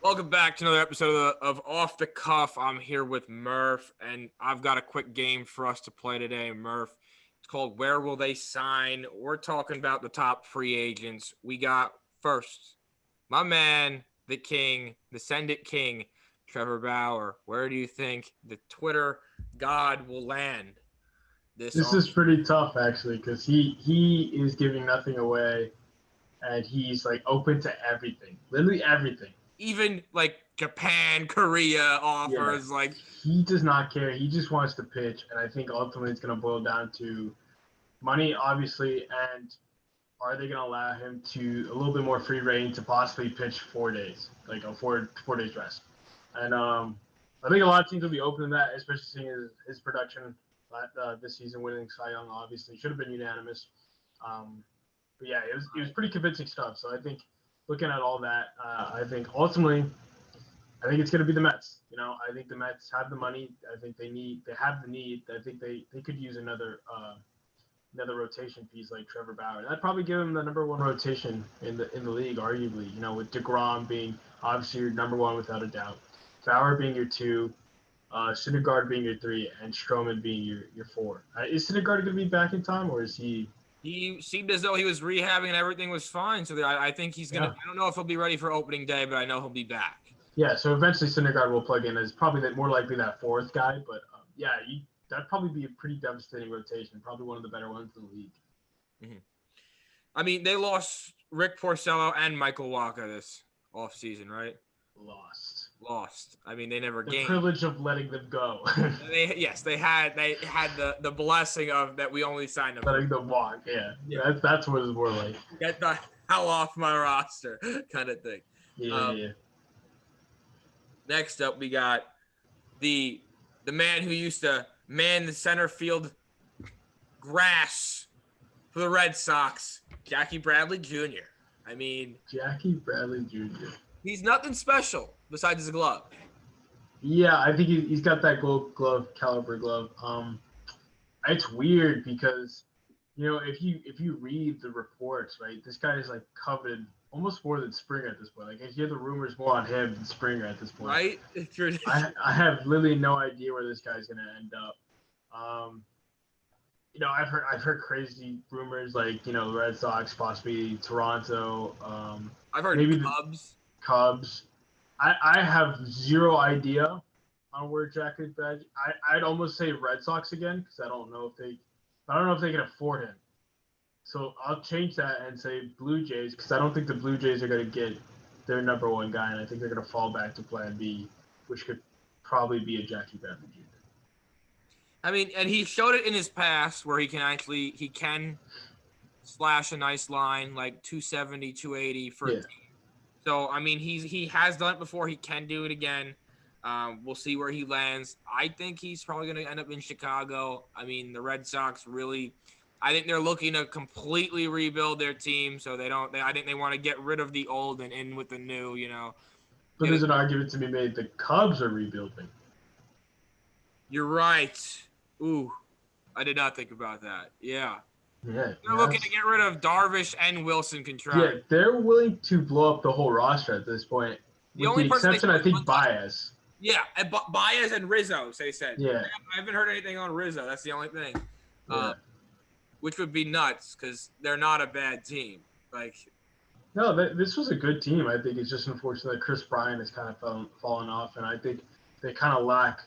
Welcome back to another episode of Off the Cuff. I'm here with Murph, and I've got a quick game for us to play today, Murph. It's called Where Will They Sign? We're talking about the top free agents. We got first, my man, the king, the Send It King, Trevor Bauer. Where do you think the Twitter god will land This is pretty tough, actually, because he is giving nothing away, and he's like open to everything, literally everything. Even like Japan, Korea offers, Yeah. He does not care. He just wants to pitch, and I think ultimately it's going to boil down to money, obviously, and are they going to allow him to a little bit more free reign to possibly pitch 4 days, like a four days rest. And I think a lot of teams will be open to that, especially seeing his production this season, winning Cy Young. Obviously, should have been unanimous. But yeah, it was pretty convincing stuff. So I think looking at all that, I think ultimately, I think it's going to be the Mets. I think the Mets have the money. I think they have the need. I think they could use another rotation piece like Trevor Bauer. That'd probably give him the number one rotation in the league, arguably. With DeGrom being obviously your number one without a doubt, Bauer being your two, Syndergaard being your three, and Stroman being your four. Is Syndergaard going to be back in time, or is he? He seemed as though he was rehabbing and everything was fine. So I think he's going to I don't know if he'll be ready for opening day, but I know he'll be back. Yeah, so eventually Syndergaard will plug in as probably more likely that fourth guy. But, that'd probably be a pretty devastating rotation, probably one of the better ones in the league. Mm-hmm. I mean, they lost Rick Porcello and Michael Wacha this offseason, right? Lost. I mean, they never gained. The privilege of letting them go. They had the blessing of that we only signed them. Letting them walk, yeah. That's what it's more like. Get the hell off my roster kind of thing. Yeah. Next up, we got the man who used to man the center field grass for the Red Sox, Jackie Bradley Jr. I mean, Jackie Bradley Jr. He's nothing special besides his glove. Yeah, I think he's got that gold glove, caliber glove. It's weird because, if you read the reports, right, this guy is like coveted almost more than Springer at this point. Like, if you hear the rumors more on him than Springer at this point. Right? I have literally no idea where this guy's gonna end up. I've heard crazy rumors like the Red Sox, possibly Toronto. I've heard maybe Cubs. I have zero idea on where Jackie Bradley. I'd almost say Red Sox again because I don't know if they can afford him. So I'll change that and say Blue Jays because I don't think the Blue Jays are going to get their number one guy, and I think they're going to fall back to Plan B, which could probably be a Jackie Bradley Jr. I mean, and he showed it in his past where he can slash a nice line like 270, 280 for a team. So, I mean, he has done it before. He can do it again. We'll see where he lands. I think he's probably going to end up in Chicago. I mean, the Red Sox really – I think they're looking to completely rebuild their team, so I think they want to get rid of the old and in with the new, But there's an argument to be made. The Cubs are rebuilding. You're right. Ooh, I did not think about that. Yeah. Yeah, they're looking to get rid of Darvish and Wilson Contreras. Yeah, they're willing to blow up the whole roster at this point. With the exception, I think, Baez. Yeah, and Baez and Rizzo, they said. Yeah. I haven't heard anything on Rizzo. That's the only thing. Yeah. Which would be nuts because they're not a bad team. No, this was a good team. I think it's just unfortunate that Chris Bryant has kind of fallen off, and I think they kind of lack,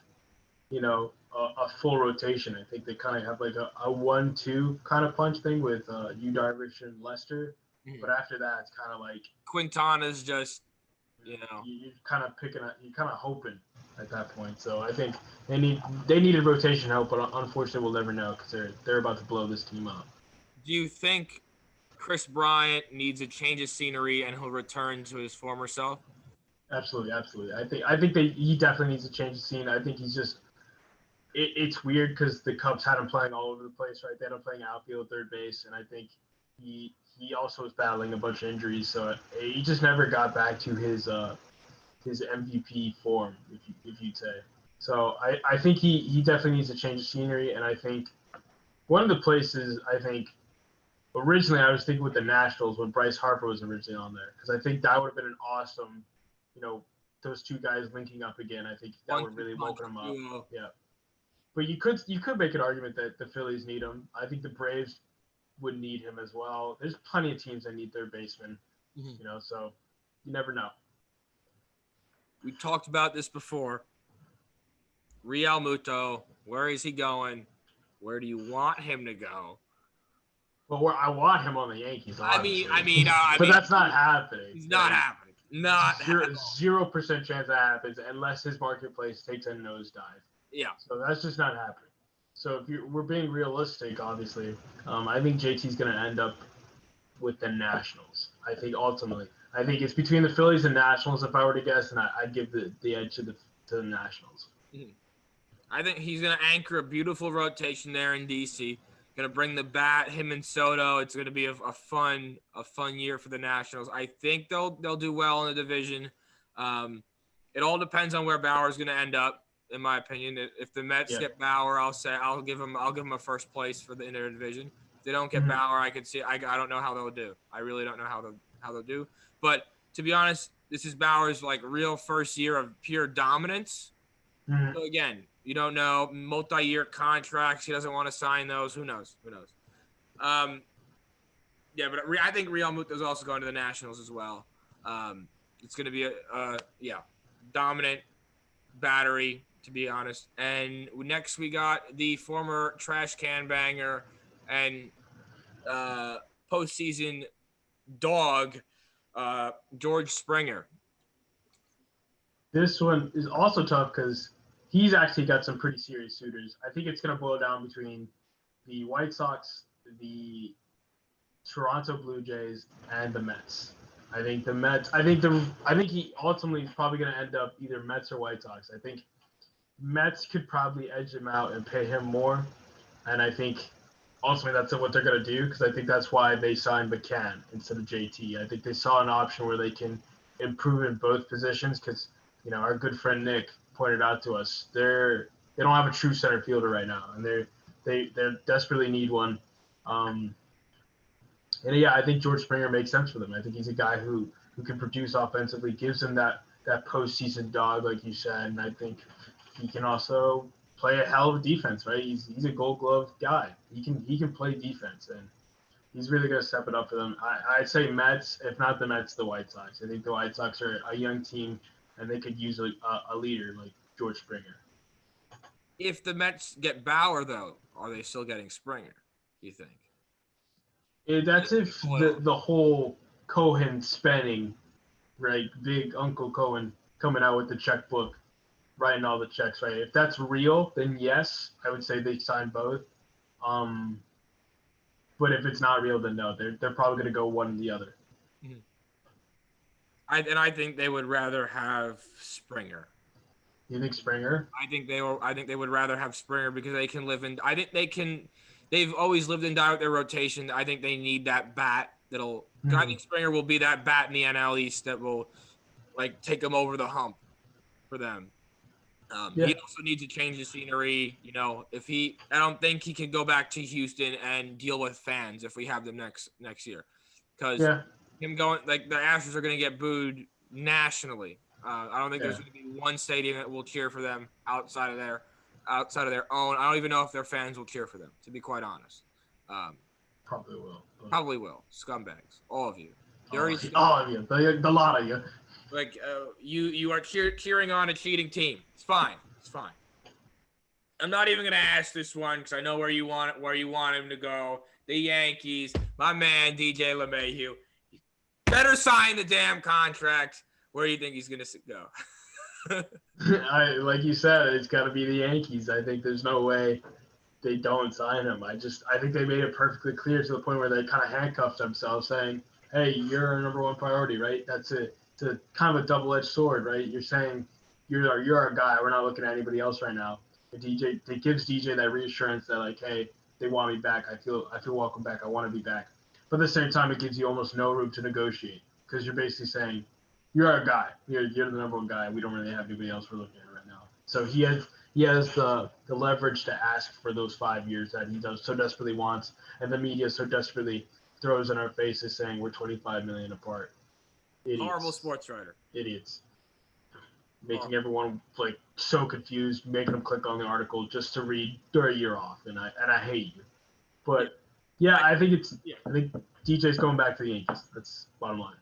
a full rotation. I think they kind of have like a 1-2 kind of punch thing with Yu Darvish and Lester, but after that, it's kind of like Quintana's just, you're kind of you're kind of hoping at that point. So I think they needed rotation help, but unfortunately, we'll never know because they're about to blow this team up. Do you think Chris Bryant needs a change of scenery and he'll return to his former self? Absolutely. I think he definitely needs to change the scene. I think he's just. It's weird because the Cubs had him playing all over the place, right? They had him playing outfield, third base, and I think he also was battling a bunch of injuries, so he just never got back to his MVP form, if you'd say. So I think he definitely needs to change the scenery, and I think one of the places originally I was thinking with the Nationals when Bryce Harper was originally on there because I think that would have been an awesome, those two guys linking up again. I think that would really Punch open them up. duo. Yeah. But you could make an argument that the Phillies need him. I think the Braves would need him as well. There's plenty of teams that need their baseman, so you never know. We talked about this before. Realmuto, where is he going? Where do you want him to go? Well, I want him on the Yankees. Obviously. I but mean, that's not happening. He's not happening. Not 0% chance that happens unless his marketplace takes a nosedive. Yeah. So that's just not happening. So if we're being realistic, obviously, I think JT's going to end up with the Nationals. I think ultimately, I think it's between the Phillies and Nationals. If I were to guess, and I'd give the edge to the Nationals. Mm-hmm. I think he's going to anchor a beautiful rotation there in DC. Going to bring the bat, him and Soto. It's going to be a fun year for the Nationals. I think they'll do well in the division. It all depends on where Bauer is going to end up, in my opinion. If the Mets get Bauer, I'll give him a first place for the interdivision. If they don't get Bauer, I could see. I don't know how they'll do. I really don't know how they'll do. But to be honest, this is Bauer's real first year of pure dominance. Mm-hmm. So again, you don't know, multi-year contracts. He doesn't want to sign those. Who knows? But I think Realmuto is also going to the Nationals as well. It's going to be a dominant battery, to be honest. And next we got the former trash can banger and postseason dog, George Springer. This one is also tough because he's actually got some pretty serious suitors. I think it's going to boil down between the White Sox, the Toronto Blue Jays, and the Mets. I think the Mets. I think he ultimately is probably going to end up either Mets or White Sox. I think Mets could probably edge him out and pay him more, and I think ultimately that's what they're going to do because I think that's why they signed McCann instead of JT. I think they saw an option where they can improve in both positions because our good friend Nick pointed out to us they don't have a true center fielder right now, and they desperately need one. I think George Springer makes sense for them. I think he's a guy who can produce offensively, gives them that postseason dog, like you said, and I think he can also play a hell of a defense. Right, he's a Gold Glove guy. He can play defense, and he's really going to step it up for them. I'd say Mets, if not the Mets, the White Sox. I think the White Sox are a young team, and they could use a leader like George Springer. If the Mets get Bauer, though, are they still getting Springer, you think? That's if the whole Cohen spending, right? Big Uncle Cohen coming out with the checkbook, writing all the checks, right? If that's real, then yes, I would say they sign both. But if it's not real, then no, they're probably going to go one or the other. Mm-hmm. I think they would rather have Springer. You think Springer? I think they would rather have Springer because they can live in. I think they can. They've always lived and died with their rotation. I think they need that bat that'll. Mm-hmm. I think Springer will be that bat in the NL East that will, take them over the hump for them. He also needs to change the scenery. I don't think he can go back to Houston and deal with fans if we have them next year, because him going the Astros are going to get booed nationally. I don't think there's going to be one stadium that will cheer for them outside of their own. I don't even know if their fans will cheer for them, to be quite honest. Probably will. Probably will. Scumbags, all of you. All of you, the lot of you. You are cheering on a cheating team. It's fine. I'm not even gonna ask this one because I know where you want him to go. The Yankees, my man DJ LeMahieu. Better sign the damn contract. Where do you think he's gonna go? Like you said, it's got to be the Yankees. I think there's no way they don't sign him. I think they made it perfectly clear to the point where they kind of handcuffed themselves, saying, "Hey, you're our number one priority, right?" That's it. It's a kind of a double-edged sword, right? You're saying you're our guy. We're not looking at anybody else right now. It gives DJ that reassurance that hey, they want me back. I feel welcome back. I want to be back. But at the same time, it gives you almost no room to negotiate because you're basically saying you're our guy. You're the number one guy. We don't really have anybody else we're looking at right now. So he has the leverage to ask for those 5 years that he so desperately wants, and the media so desperately throws in our faces saying we're $25 million apart. Idiots. Horrible sports writer. Idiots. making everyone like so confused, making them click on the article just to read their year off, and I hate you. But yeah, I think DJ's going back to the Yankees. That's bottom line.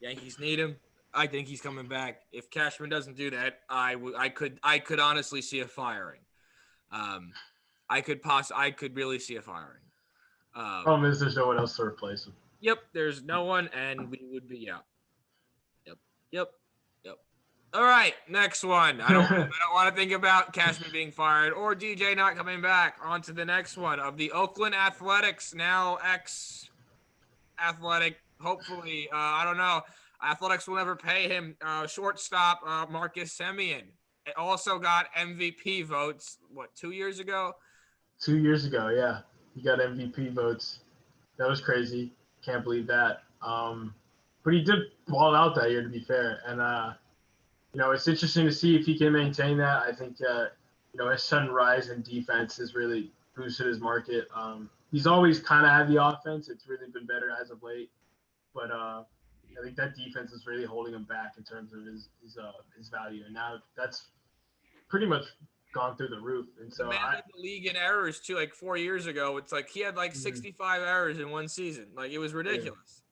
Yankees need him. I think he's coming back. If Cashman doesn't do that, I could honestly see a firing. I could really see a firing. Problem is, there's no one else to replace him. Yep, there's no one, and we would be out. Yep. All right, next one. I don't want to think about Cashman being fired or DJ not coming back. On to the next one of the Oakland Athletics, now ex-Athletic. Hopefully, I don't know. Athletics will never pay him. Shortstop Marcus Semien. It also got MVP votes, 2 years ago? 2 years ago, yeah. He got MVP votes. That was crazy. Can't believe that. But he did ball out that year, to be fair. And, it's interesting to see if he can maintain that. I think, his sudden rise in defense has really boosted his market. He's always kind of had the offense. It's really been better as of late. But I think that defense is really holding him back in terms of his value. And now that's pretty much gone through the roof. And so the man led the league in errors too. Like 4 years ago, it's like he had 65 errors in one season. Like it was ridiculous.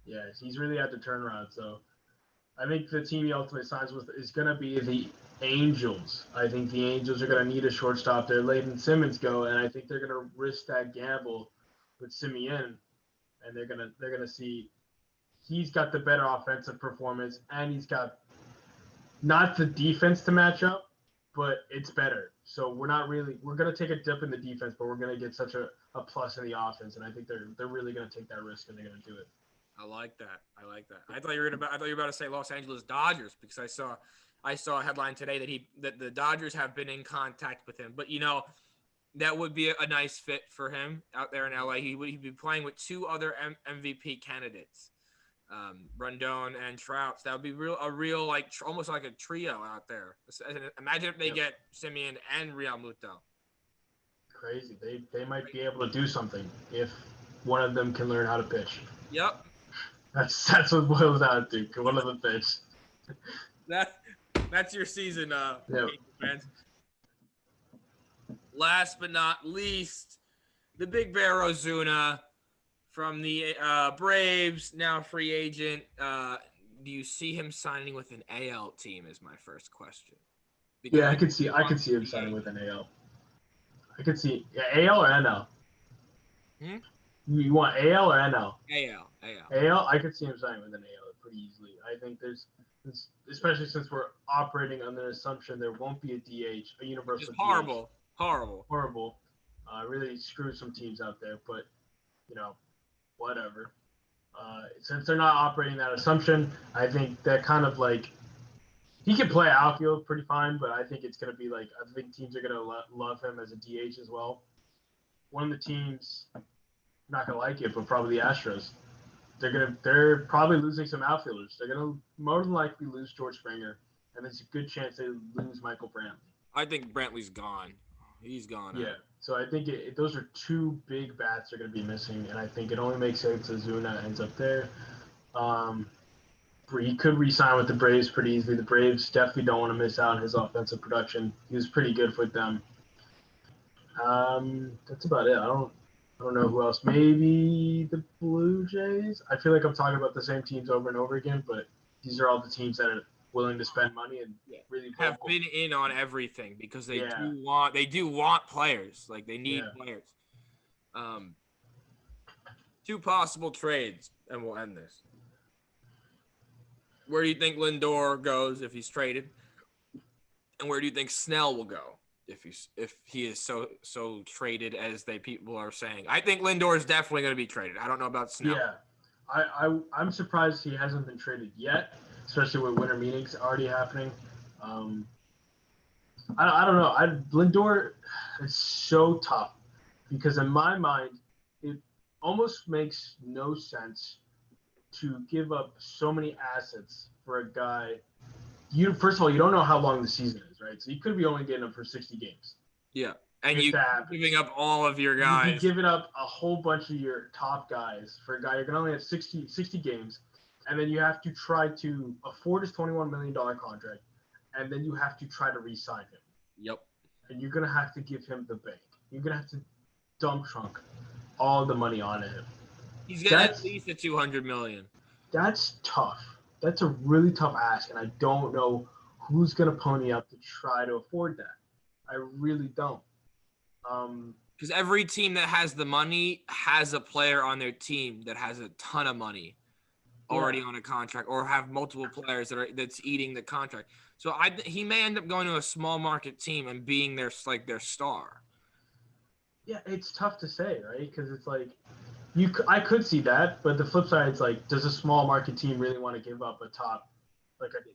Yeah, he's really had to turn around. So I think the team he ultimately signs with is going to be the Angels. I think the Angels are going to need a shortstop there. Leighton Simmons go, and I think they're going to risk that gamble with Semien, and they're gonna see he's got the better offensive performance, and he's got not the defense to match up, but it's better. So we're going to take a dip in the defense, but we're going to get such a plus in the offense, and I think they're really going to take that risk and they're going to do it. I like that. I thought you were about to say Los Angeles Dodgers because I saw a headline today that the Dodgers have been in contact with him. But that would be a nice fit for him out there in LA. He'd be playing with two other MVP candidates, Rondon and Trout. That would be real almost like a trio out there. Imagine if they get Semien and Realmuto. Crazy. They might be able to do something if one of them can learn how to pitch. Yep. That's what it boils down to. One of the pitch. That's your season, yep. Fans. Last but not least, the Big Bear Ozuna from the Braves, now free agent. Do you see him signing with an AL team? Is my first question. Because I could see him signing with an AL. I could see AL or NL. You want AL or NL? AL. I could see him signing with an AL pretty easily. I think there's, especially since we're operating on the assumption there won't be a DH, a universal DH. Horrible. Really screwed some teams out there, but whatever. Since they're not operating that assumption, I think that kind of he can play outfield pretty fine, but I think it's gonna be I think teams are gonna love him as a DH as well. One of the teams, not gonna like it, but probably the Astros. They're probably losing some outfielders. They're gonna more than likely lose George Springer, and there's a good chance they lose Michael Brantley. I think Brantley's gone. He's gone. Yeah. So I think those are two big bats they're gonna be missing, and I think it only makes sense Ozuna ends up there. He could re-sign with the Braves pretty easily. The Braves definitely don't want to miss out on his offensive production. He was pretty good with them. That's about it. I don't know who else. Maybe the Blue Jays. I feel like I'm talking about the same teams over and over again, but these are all the teams that are willing to spend money and really have been in on everything because they do want players. They need players. Two possible trades, and we'll end this. Where do you think Lindor goes if he's traded? And where do you think Snell will go if he is so traded as people are saying? I think Lindor is definitely going to be traded. I don't know about Snell. Yeah, I'm surprised he hasn't been traded yet, especially with winter meetings already happening. I don't know. Lindor is so tough because in my mind, it almost makes no sense to give up so many assets for a guy. First of all, you don't know how long the season is, right? So you could be only getting him for 60 games. Yeah, and you're giving up all of your guys. You'd be giving up a whole bunch of your top guys for a guy you're going to only have 60 games, and then you have to try to afford his $21 million contract, and then you have to try to re-sign him. Yep. And you're gonna have to give him the bank. You're gonna have to dump trunk all the money onto him. He's getting at least a $200 million. That's tough. That's a really tough ask, and I don't know who's gonna pony up to try to afford that. I really don't. Because every team that has the money has a player on their team that has a ton of money already on a contract, or have multiple players that's eating the contract. So he may end up going to a small market team and being their star. Yeah, it's tough to say, right? Because it's like I could see that, but the flip side is like, does a small market team really want to give up a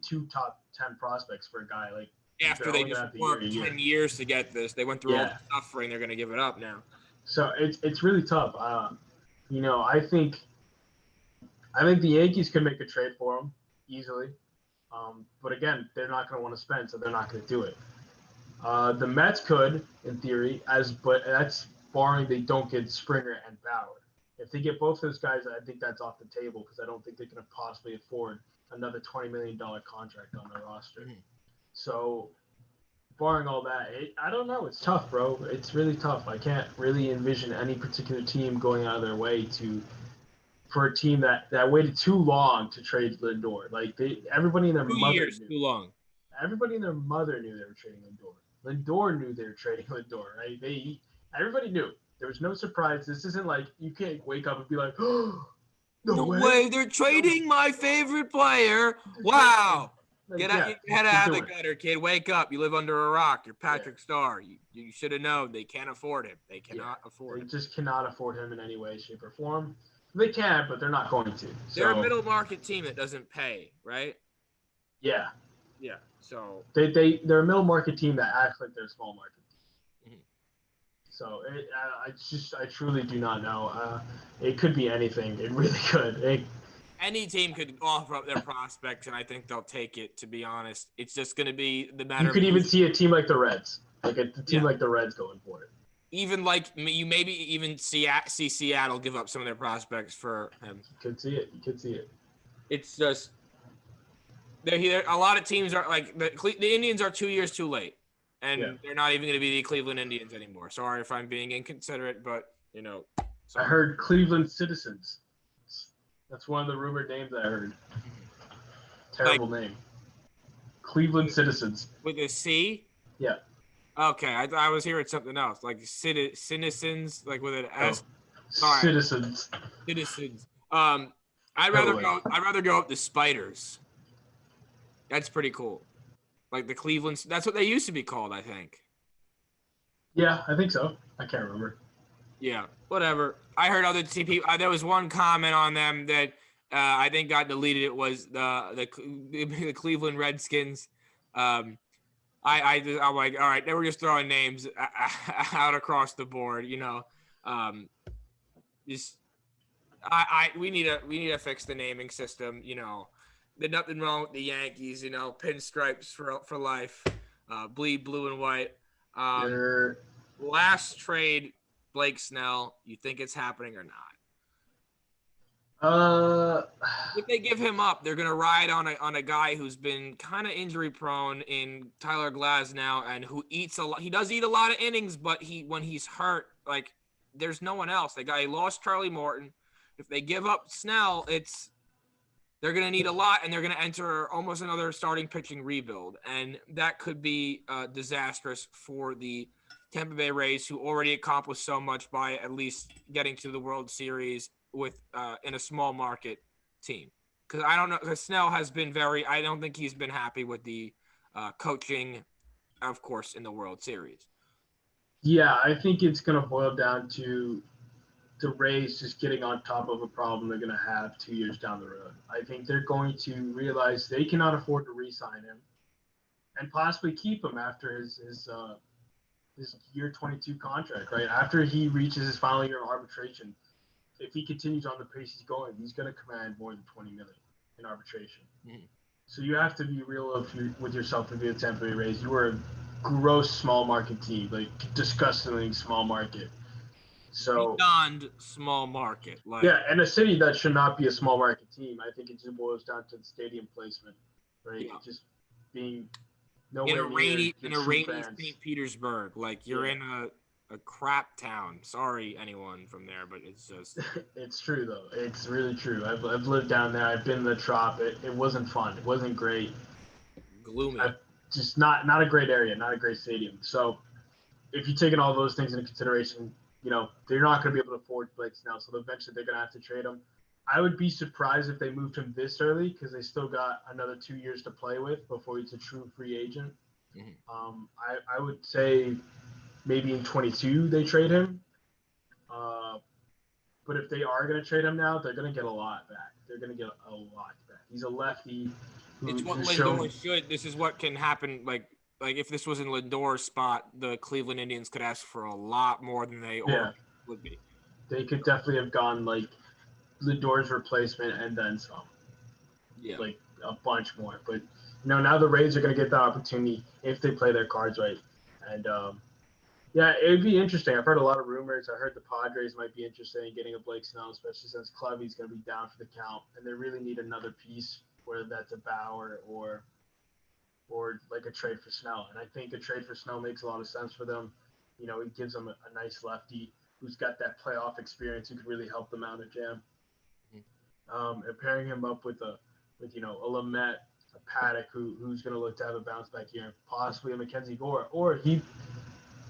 two top 10 prospects for a guy like? After they just worked 10 years to get this, they went through all the suffering. They're going to give it up now. So it's really tough. I think the Yankees could make a trade for him easily, but again, they're not going to want to spend, so they're not going to do it. The Mets could, in theory, but that's barring they don't get Springer and Bauer. If they get both those guys, I think that's off the table because I don't think they can possibly afford another $20 million contract on their roster. Mm-hmm. So, barring all that, I don't know. It's tough, bro. It's really tough. I can't really envision any particular team going out of their way for a team that waited too long to trade Lindor. Like everybody in their mother knew. Too long. Everybody and their mother knew they were trading Lindor. Lindor knew they were trading Lindor, right? Everybody knew. There was no surprise. This isn't like you can't wake up and be like, oh, no way. They're trading my favorite player. Wow. Get out your head out of the gutter, kid. Wake up. You live under a rock. You're Patrick Starr. You should have known. They can't afford him. They cannot afford him. They just cannot afford him in any way, shape, or form. They can, but they're not going to. They're a middle market team that doesn't pay, right? Yeah. Yeah. So they're a middle market team that acts like they're a small market. Mm-hmm. So I truly do not know. It could be anything. It really could. Any team could offer up their prospects, and I think they'll take it. To be honest, it's just going to be the matter. You could even see a team like the Reds, like a team like the Reds going for it. Even like you maybe even see Seattle give up some of their prospects for him. You could see it. It's just a lot of teams are like the Indians are 2 years too late, and they're not even going to be the Cleveland Indians anymore. Sorry if I'm being inconsiderate, but I heard Cleveland Citizens. That's one of the rumored names I heard. Terrible name. Cleveland Citizens. With a C? Yeah. Okay, I was hearing something else, like citizens, like with an S. Sorry. Citizens. I'd rather go with the Spiders. That's pretty cool. Like the Cleveland. That's what they used to be called, I think. Yeah, I think so. I can't remember. Yeah, whatever. I heard other people. There was one comment on them that I think got deleted. It was the Cleveland Redskins. I'm like, all right, they were just throwing names out across the board. We need to fix the naming system. There's nothing wrong with the Yankees. Pinstripes for life. Bleed blue and white. Last trade. Blake Snell, you think it's happening or not? If they give him up, they're gonna ride on a guy who's been kind of injury prone in Tyler Glasnow and who eats a lot. He does eat a lot of innings, but when he's hurt, like there's no one else. The guy lost Charlie Morton. If they give up Snell, they're gonna need a lot, and they're gonna enter almost another starting pitching rebuild, and that could be disastrous for the Tampa Bay Rays, who already accomplished so much by at least getting to the World Series with in a small market team. Because I don't know, because Snell has been I don't think he's been happy with the coaching, of course, in the World Series. Yeah, I think it's going to boil down to the Rays just getting on top of a problem they're going to have 2 years down the road. I think they're going to realize they cannot afford to re-sign him and possibly keep him after his year 22 contract, right? After he reaches his final year of arbitration, if he continues on the pace he's going, he's going to command more than $20 million in arbitration. Mm-hmm. So you have to be real with yourself if you're the Tampa Bay Rays. You were a gross small market team, like disgustingly small market. So beyond small market, and a city that should not be a small market team. I think it just boils down to the stadium placement, right? Yeah. Just being nowhere near the in a true rainy fans. St. Petersburg. Like you're in a crap town. Sorry, anyone from there, but it's just It's true though. It's really true. I've lived down there. I've been in the Trop. It wasn't fun. It wasn't great. gloomy. Just not a great area. Not a great stadium. So if you're taking all those things into consideration, they're not going to be able to afford Blake Snell. So eventually they're going to have to trade him. I would be surprised if they moved him this early because they still got another 2 years to play with before he's a true free agent. I would say maybe in 22 they trade him. But if they are going to trade him now, they're going to get a lot back. They're going to get a lot back. He's a lefty. It's what Lindor should. This is what can happen. Like if this was in Lindor's spot, the Cleveland Indians could ask for a lot more than they would be. They could definitely have gone like Lindor's replacement and then some. Yeah. Like a bunch more. But now the Rays are going to get that opportunity if they play their cards right. And it would be interesting. I've heard a lot of rumors. I heard the Padres might be interested in getting a Blake Snell, especially since Clevy's going to be down for the count, and they really need another piece, whether that's a Bauer or like a trade for Snell. And I think a trade for Snell makes a lot of sense for them. It gives them a nice lefty who's got that playoff experience who could really help them out in jam. And pairing him up with a Lamet, a Paddock who's going to look to have a bounce back year, possibly a Mackenzie Gore, or he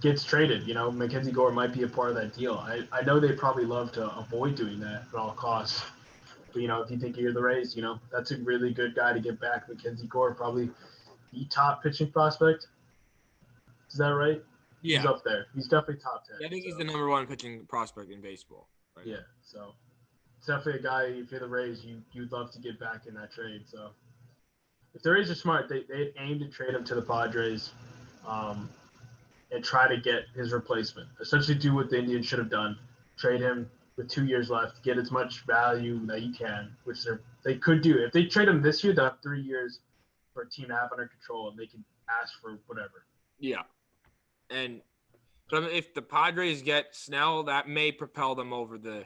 gets traded. Mackenzie Gore might be a part of that deal. I know they probably love to avoid doing that at all costs. But, if you think you're the Rays, that's a really good guy to get back. Mackenzie Gore, probably the top pitching prospect. Is that right? Yeah. He's up there. He's definitely top 10. Yeah, I think he's the number one pitching prospect in baseball. Right now. So it's definitely a guy, if you're the Rays, you'd love to get back in that trade. So if the Rays are smart, they'd aim to trade him to the Padres. And try to get his replacement. Essentially do what the Indians should have done. Trade him with 2 years left, get as much value that you can, which they could do. If they trade him this year, they'll have 3 years for a team to have under control, and they can ask for whatever. Yeah. But if the Padres get Snell, that could propel them over the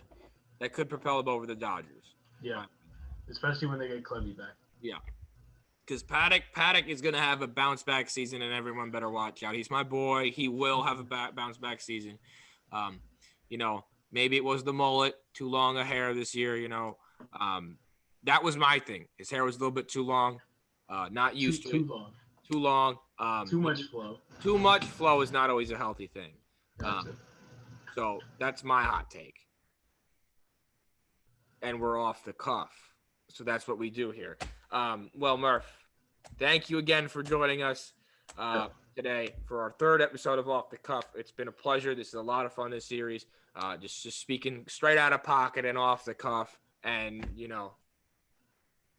Dodgers. Yeah. Especially when they get Clevy back. Yeah. Because Paddock is going to have a bounce-back season, and everyone better watch out. He's my boy. He will have a bounce-back season. Maybe it was the mullet, too long a hair this year, That was my thing. His hair was a little bit too long. Not used to it. Too long. Too much flow. Too much flow is not always a healthy thing. So that's my hot take. And we're off the cuff. So that's what we do here. Well, Murph, thank you again for joining us today for our third episode of Off the Cuff. It's been a pleasure. This is a lot of fun, this series. Just speaking straight out of pocket and off the cuff. And,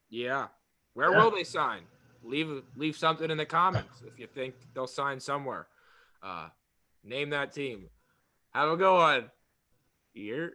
where will they sign? Leave something in the comments if you think they'll sign somewhere. Name that team. Have a good one. You're